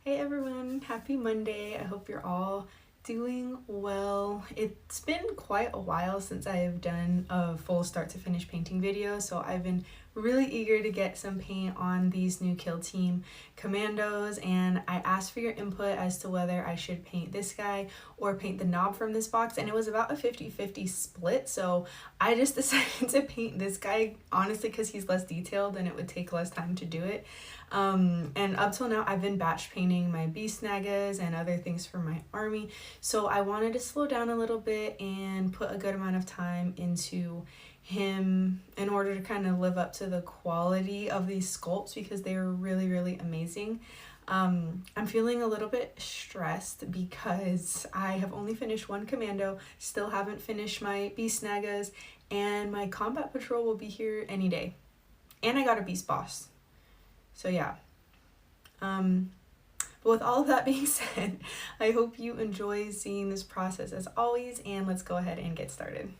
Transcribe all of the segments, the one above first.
Hey everyone, happy Monday. I hope you're all doing well. It's been quite a while since I have done a full start to finish painting video, so I've been really eager to get some paint on these new Kill Team Commandos, and I asked for your input as to whether I should paint this guy or paint the knob from this box, and it was about a 50-50 split, so I just decided to paint this guy, honestly, because he's less detailed and it would take less time to do it. And up till now, I've been batch painting my beast nagas and other things for my army. So I wanted to slow down a little bit and put a good amount of time into him in order to kind of live up to the quality of these sculpts because they are really, really amazing. I'm feeling a little bit stressed because I have only finished one commando, still haven't finished my beast nagas, and my combat patrol will be here any day. And I got a beast boss. So yeah. But with all of that being said, I hope you enjoy seeing this process as always, and let's go ahead and get started.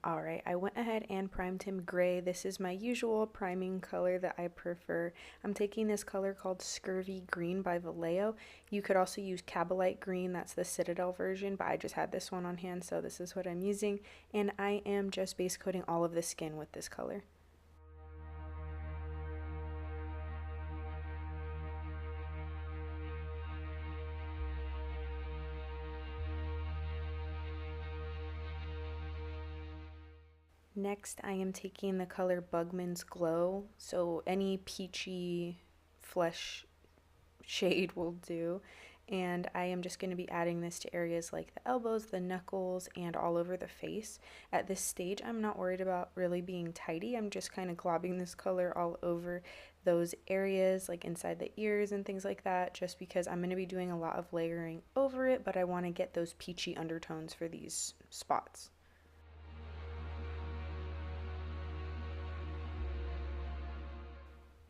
Alright, I went ahead and primed him gray. This is my usual priming color that I prefer. I'm taking this color called Scurvy Green by Vallejo. You could also use Cabalite Green, that's the Citadel version, but I just had this one on hand, so this is what I'm using. And I am just base coating all of the skin with this color. Next, I am taking the color Bugman's Glow, so any peachy flesh shade will do. And I am just going to be adding this to areas like the elbows, the knuckles, and all over the face. At this stage, I'm not worried about really being tidy. I'm just kind of globbing this color all over those areas, like inside the ears and things like that, just because I'm going to be doing a lot of layering over it, but I want to get those peachy undertones for these spots.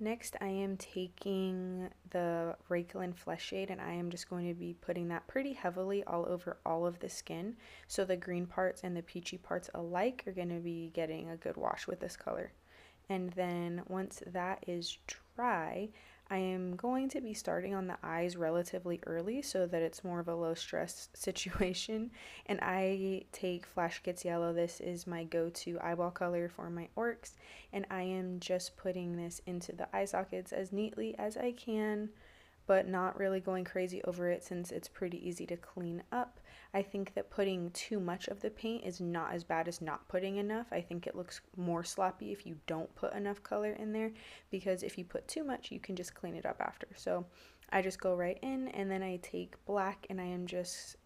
Next, I am taking the Rakelin Flesh Shade and I am just going to be putting that pretty heavily all over all of the skin. So the green parts and the peachy parts alike are going to be getting a good wash with this color. And then once that is dry, I am going to be starting on the eyes relatively early so that it's more of a low stress situation. And I take Flash Gets Yellow. This is my go-to eyeball color for my orcs. And I am just putting this into the eye sockets as neatly as I can, but not really going crazy over it since it's pretty easy to clean up. I think that putting too much of the paint is not as bad as not putting enough. I think it looks more sloppy if you don't put enough color in there, because if you put too much, you can just clean it up after. So I just go right in and then I take black and I am just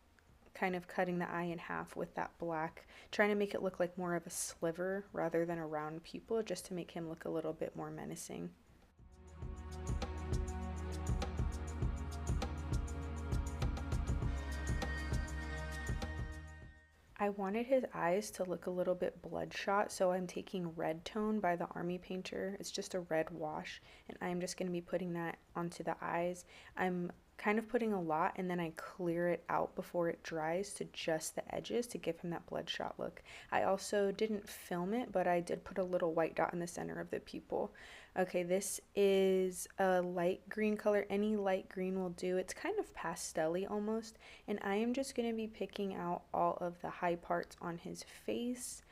kind of cutting the eye in half with that black, trying to make it look like more of a sliver rather than a round pupil, just to make him look a little bit more menacing. I wanted his eyes to look a little bit bloodshot, so I'm taking Red Tone by the Army Painter. It's just a red wash, and I'm just going to be putting that onto the eyes. I'm kind of putting a lot, and then I clear it out before it dries to just the edges to give him that bloodshot look. I also didn't film it, but I did put a little white dot in the center of the pupil. Okay, this is a light green color. Any light green will do. It's kind of pastel-y almost. And I am just going to be picking out all of the high parts on his face.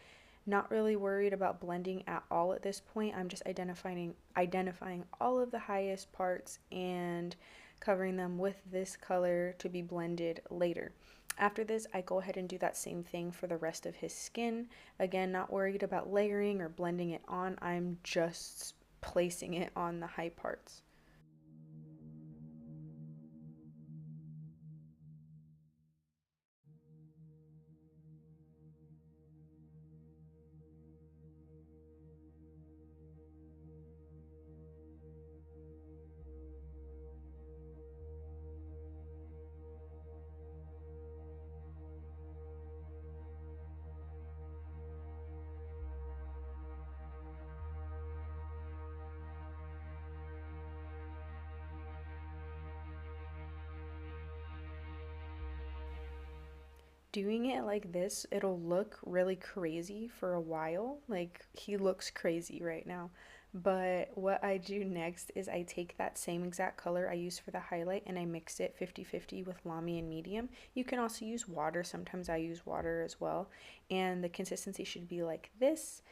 Not really worried about blending at all at this point. I'm just identifying all of the highest parts and covering them with this color to be blended later. After this, I go ahead and do that same thing for the rest of his skin. Again, not worried about layering or blending it on. I'm just placing it on the high parts. Doing it like this, it'll look really crazy for a while. Like, he looks crazy right now. But what I do next is I take that same exact color I use for the highlight and I mix it 50-50 with Lamy and medium. You can also use water. Sometimes I use water as well. And the consistency should be like this.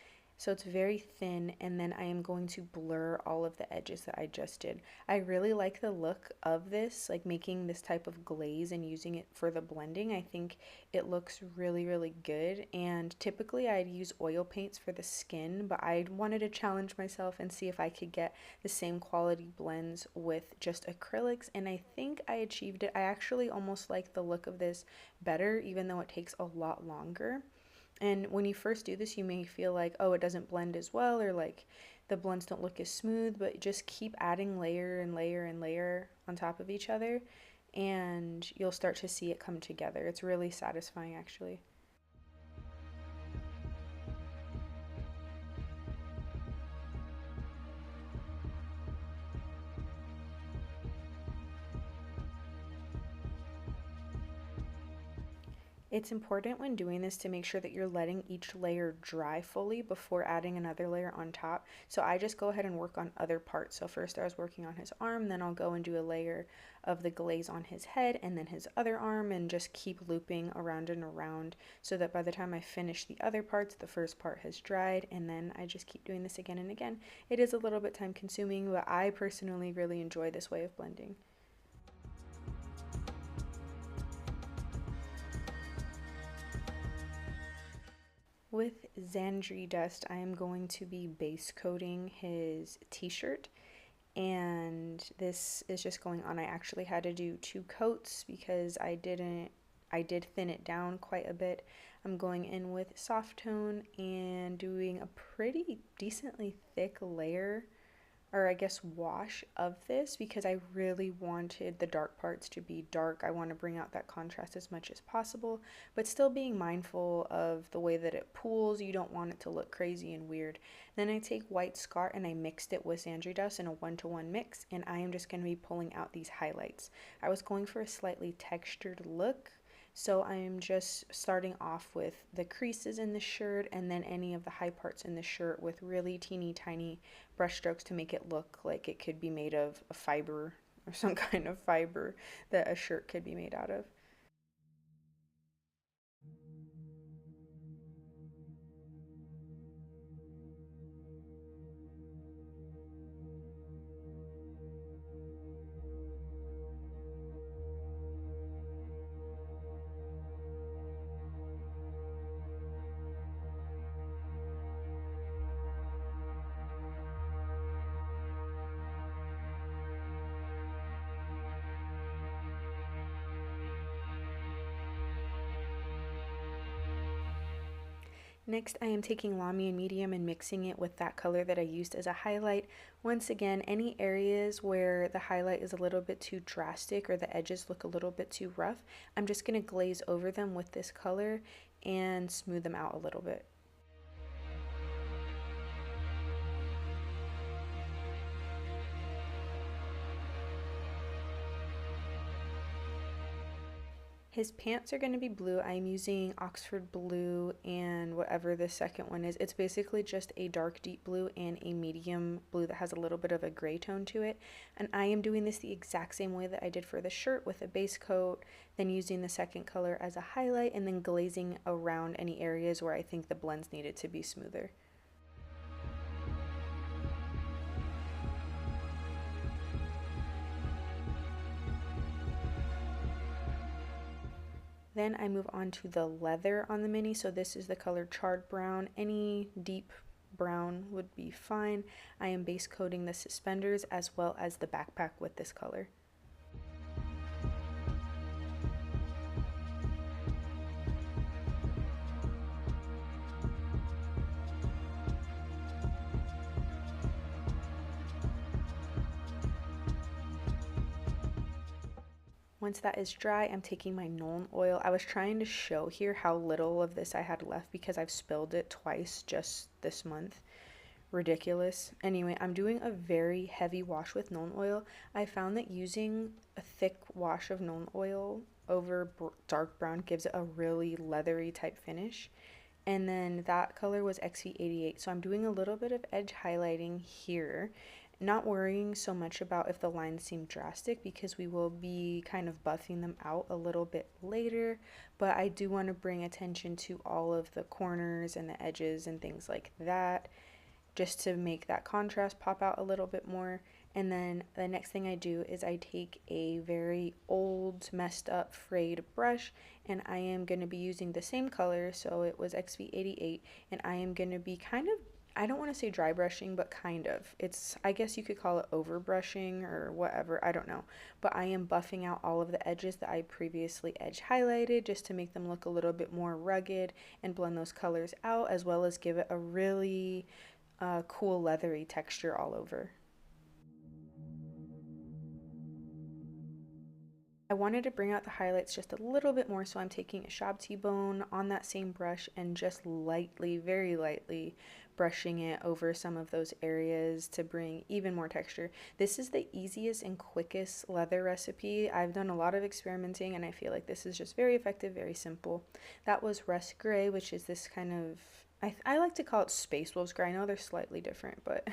So it's very thin, and then I am going to blur all of the edges that I just did. I really like the look of this, like making this type of glaze and using it for the blending. I think it looks really, really good. And typically I'd use oil paints for the skin, but I wanted to challenge myself and see if I could get the same quality blends with just acrylics, and I think I achieved it. I actually almost like the look of this better, even though it takes a lot longer. And when you first do this, you may feel like, oh, it doesn't blend as well, or like the blends don't look as smooth, but just keep adding layer and layer and layer on top of each other, and you'll start to see it come together. It's really satisfying, actually. It's important when doing this to make sure that you're letting each layer dry fully before adding another layer on top. So I just go ahead and work on other parts. So first I was working on his arm, then I'll go and do a layer of the glaze on his head and then his other arm, and just keep looping around and around so that by the time I finish the other parts, the first part has dried, and then I just keep doing this again and again. It is a little bit time consuming, but I personally really enjoy this way of blending. With Xandri Dust, I am going to be base coating his t-shirt, and this is just going on. I actually had to do two coats because I did thin it down quite a bit. I'm going in with soft tone and doing a pretty decently thick layer, or I guess wash of this, because I really wanted the dark parts to be dark. I want to bring out that contrast as much as possible, but still being mindful of the way that it pools. You don't want it to look crazy and weird. Then I take white Scott and I mixed it with Sandry Dust in a 1-to-1 mix, and I am just going to be pulling out these highlights. I was going for a slightly textured look, so I am just starting off with the creases in the shirt and then any of the high parts in the shirt with really teeny tiny brush strokes to make it look like it could be made of a fiber or some kind of fiber that a shirt could be made out of. Next, I am taking Lamy and Medium and mixing it with that color that I used as a highlight. Once again, any areas where the highlight is a little bit too drastic or the edges look a little bit too rough, I'm just going to glaze over them with this color and smooth them out a little bit. His pants are going to be blue. I'm using Oxford blue and whatever the second one is. It's basically just a dark deep blue and a medium blue that has a little bit of a gray tone to it. And I am doing this the exact same way that I did for the shirt, with a base coat, then using the second color as a highlight, and then glazing around any areas where I think the blends needed to be smoother. Then I move on to the leather on the mini. So this is the color charred brown. Any deep brown would be fine. I am base coating the suspenders as well as the backpack with this color. Once that is dry, I'm taking my Nuln oil. I was trying to show here how little of this I had left because I've spilled it twice just this month. Ridiculous. Anyway, I'm doing a very heavy wash with Nuln oil. I found that using a thick wash of Nuln oil over dark brown gives it a really leathery type finish. and then that color was XV88. So I'm doing a little bit of edge highlighting here, not worrying so much about if the lines seem drastic because we will be kind of buffing them out a little bit later, but I do want to bring attention to all of the corners and the edges and things like that, just to make that contrast pop out a little bit more. And then the next thing I do is I take a very old, messed up frayed brush, and I am going to be using the same color, so it was XV88, and I am going to be kind of, I don't want to say dry brushing, but kind of. It's, I guess you could call it over brushing or whatever, I don't know. But I am buffing out all of the edges that I previously edge highlighted just to make them look a little bit more rugged and blend those colors out, as well as give it a really cool leathery texture all over. I wanted to bring out the highlights just a little bit more, so I'm taking a Shab T-bone on that same brush and just lightly, very lightly, brushing it over some of those areas to bring even more texture. This is the easiest and quickest leather recipe. I've done a lot of experimenting, and I feel like this is just very effective, very simple. That was Rust Gray, which is this kind of, I like to call it Space Wolves Gray. I know they're slightly different, but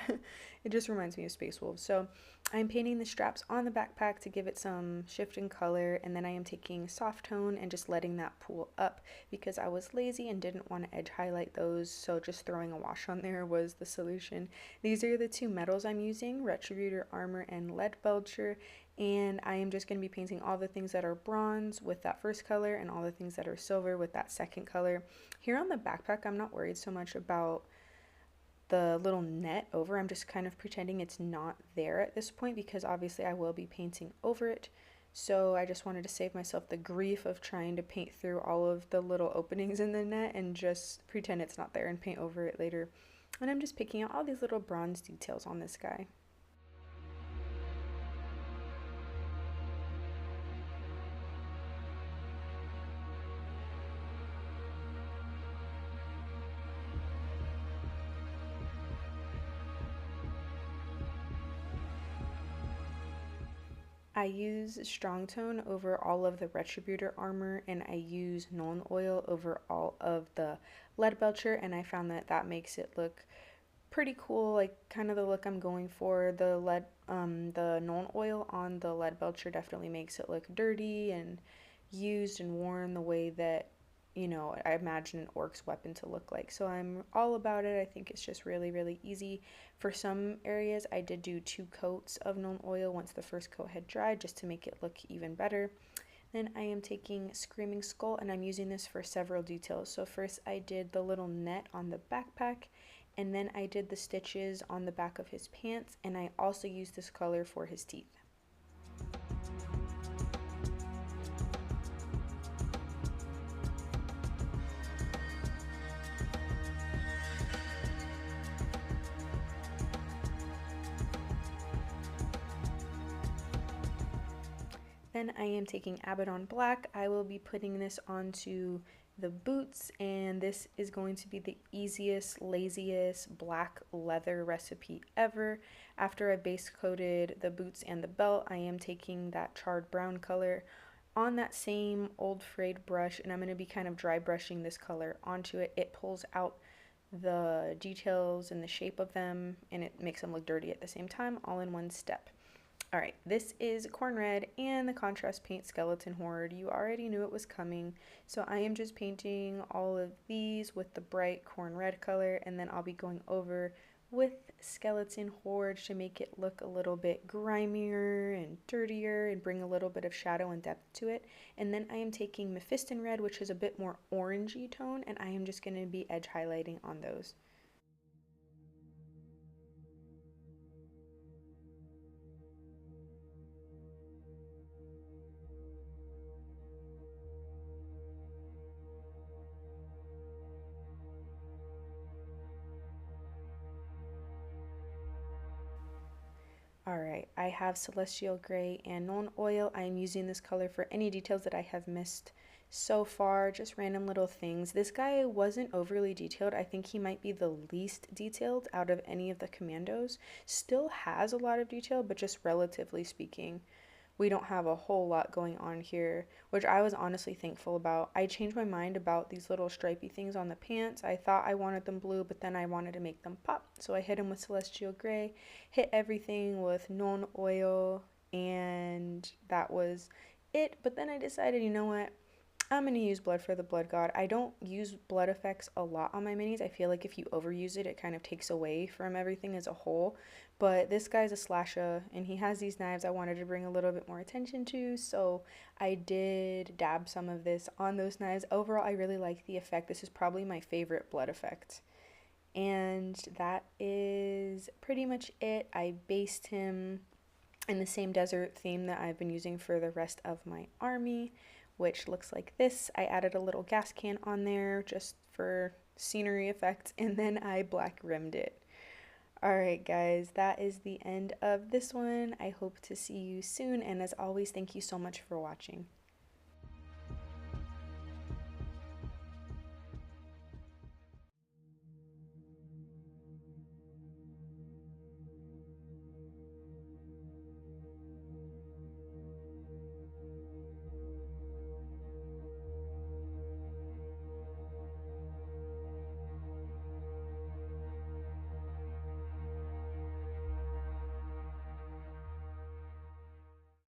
it just reminds me of Space Wolves. So I'm painting the straps on the backpack to give it some shift in color, and then I am taking soft tone and just letting that pool up because I was lazy and didn't want to edge highlight those, so just throwing a wash on there was the solution. These are the two metals I'm using, Retributor Armor and Lead Belcher, and I am just going to be painting all the things that are bronze with that first color and all the things that are silver with that second color. Here on the backpack, I'm not worried so much about the little net over. I'm just kind of pretending it's not there at this point because obviously I will be painting over it. So I just wanted to save myself the grief of trying to paint through all of the little openings in the net and just pretend it's not there and paint over it later. And I'm just picking out all these little bronze details on this guy. I use strong tone over all of the Retributor armor, and I use Nuln Oil over all of the Lead Belcher, and I found that that makes it look pretty cool, like kind of the look I'm going for. The Nuln Oil on the Lead Belcher definitely makes it look dirty and used and worn the way that, you know, I imagine an orc's weapon to look like. So I'm all about it. I think it's just really, really easy. For some areas, I did do 2 coats of Nuln Oil once the first coat had dried just to make it look even better. Then I am taking Screaming Skull, and I'm using this for several details. So first I did the little net on the backpack, and then I did the stitches on the back of his pants, and I also used this color for his teeth. Then I am taking Abaddon Black. I will be putting this onto the boots, and this is going to be the easiest, laziest black leather recipe ever. After I base coated the boots and the belt, I am taking that charred brown color on that same old frayed brush, and I'm going to be kind of dry brushing this color onto it. It pulls out the details and the shape of them, and it makes them look dirty at the same time, all in one step. All right, this is Corn Red and the Contrast Paint Skeleton Horde. You already knew it was coming, so I am just painting all of these with the bright Corn Red color, and then I'll be going over with Skeleton Horde to make it look a little bit grimier and dirtier and bring a little bit of shadow and depth to it. And then I am taking Mephiston Red, which is a bit more orangey tone, and I am just going to be edge highlighting on those. All right, I have Celestial Gray and Nuln Oil. I am using this color for any details that I have missed so far, just random little things. This guy wasn't overly detailed. I think he might be the least detailed out of any of the commandos. Still has a lot of detail, but just relatively speaking. we don't have a whole lot going on here, which I was honestly thankful about. I changed my mind about these little stripy things on the pants. I thought I wanted them blue, but then I wanted to make them pop. So I hit them with Celestial Gray, hit everything with non oil, and that was it. But then I decided, you know what? I'm going to use Blood for the Blood God. I don't use blood effects a lot on my minis. I feel like if you overuse it, it kind of takes away from everything as a whole. But this guy's a slasher, and he has these knives I wanted to bring a little bit more attention to, so I did dab some of this on those knives. Overall, I really like the effect. This is probably my favorite blood effect. And that is pretty much it. I based him in the same desert theme that I've been using for the rest of my army, which looks like this. I added a little gas can on there just for scenery effects, and then I black rimmed it. Alright, guys, that is the end of this one. I hope to see you soon, and as always, thank you so much for watching.